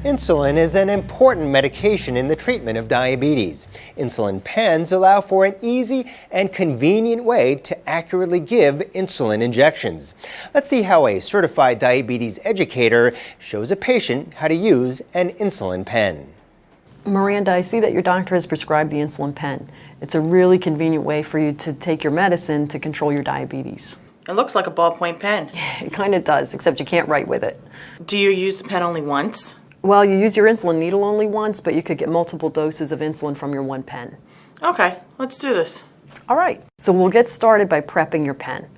Insulin is an important medication in the treatment of diabetes. Insulin pens allow for an easy and convenient way to accurately give insulin injections. Let's see how a certified diabetes educator shows a patient how to use an insulin pen. Miranda, I see that your doctor has prescribed the insulin pen. It's a really convenient way for you to take your medicine to control your diabetes. It looks like a ballpoint pen. It kind of does, except you can't write with it. Do you use the pen only once? Well, you use your insulin needle only once, but you could get multiple doses of insulin from your one pen. Okay, let's do this. All right, so we'll get started by prepping your pen.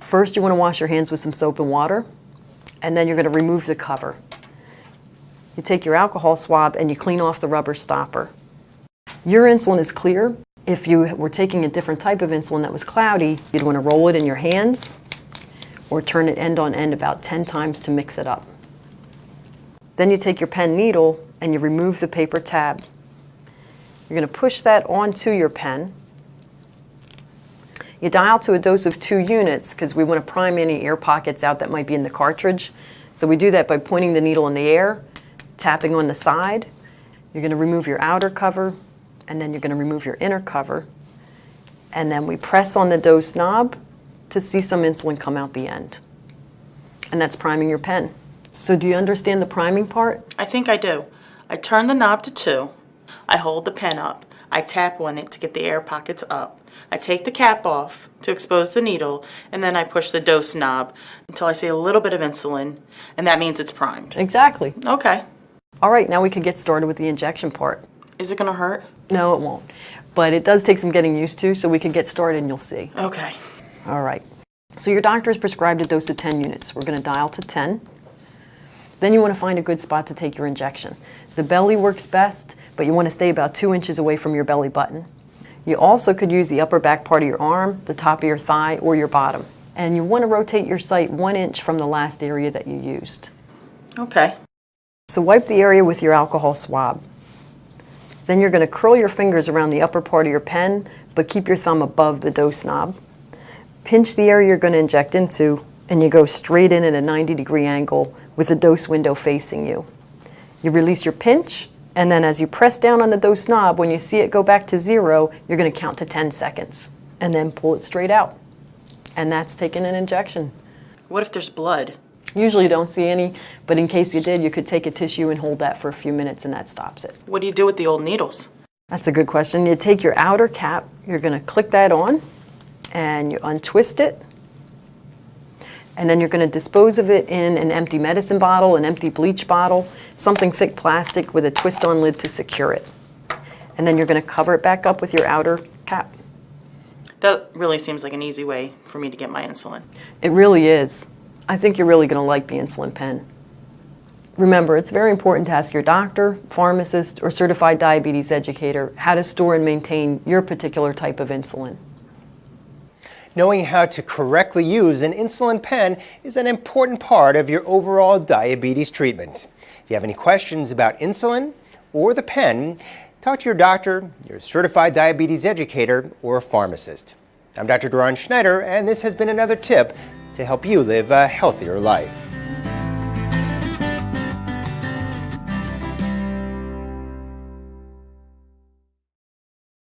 First, you want to wash your hands with some soap and water, and then you're going to remove the cover. You take your alcohol swab and you clean off the rubber stopper. Your insulin is clear. If you were taking a different type of insulin that was cloudy, you'd want to roll it in your hands or turn it end on end about 10 times to mix it up. Then you take your pen needle and you remove the paper tab. You're going to push that onto your pen. You dial to a dose of 2 units because we want to prime any air pockets out that might be in the cartridge. So we do that by pointing the needle in the air, tapping on the side. You're going to remove your outer cover, and then you're going to remove your inner cover. And then we press on the dose knob to see some insulin come out the end. And that's priming your pen. So do you understand the priming part? I think I do. I turn the knob to 2. I hold the pen up. I tap on it to get the air pockets up. I take the cap off to expose the needle, and then I push the dose knob until I see a little bit of insulin, and that means it's primed. Exactly. Okay. All right, now we can get started with the injection part. Is it going to hurt? No, it won't. But it does take some getting used to, so we can get started and you'll see. Okay. All right. So your doctor has prescribed a dose of 10 units. We're going to dial to 10. Then you want to find a good spot to take your injection. The belly works best, but you want to stay about 2 inches away from your belly button. You also could use the upper back part of your arm, the top of your thigh, or your bottom. And you want to rotate your site 1 inch from the last area that you used. Okay. So wipe the area with your alcohol swab. Then you're going to curl your fingers around the upper part of your pen, but keep your thumb above the dose knob. Pinch the area you're going to inject into, and you go straight in at a 90-degree angle with the dose window facing you. You release your pinch, and then as you press down on the dose knob, when you see it go back to 0, you're going to count to 10 seconds, and then pull it straight out. And that's taking an injection. What if there's blood? Usually you don't see any, but in case you did, you could take a tissue and hold that for a few minutes, and that stops it. What do you do with the old needles? That's a good question. You take your outer cap, you're going to click that on, and you untwist it. And then you're going to dispose of it in an empty medicine bottle, an empty bleach bottle, something thick plastic with a twist-on lid to secure it. And then you're going to cover it back up with your outer cap. That really seems like an easy way for me to get my insulin. It really is. I think you're really going to like the insulin pen. Remember, it's very important to ask your doctor, pharmacist, or certified diabetes educator how to store and maintain your particular type of insulin. Knowing how to correctly use an insulin pen is an important part of your overall diabetes treatment. If you have any questions about insulin or the pen, talk to your doctor, your certified diabetes educator, or a pharmacist. I'm Dr. Duran Schneider, and this has been another tip to help you live a healthier life.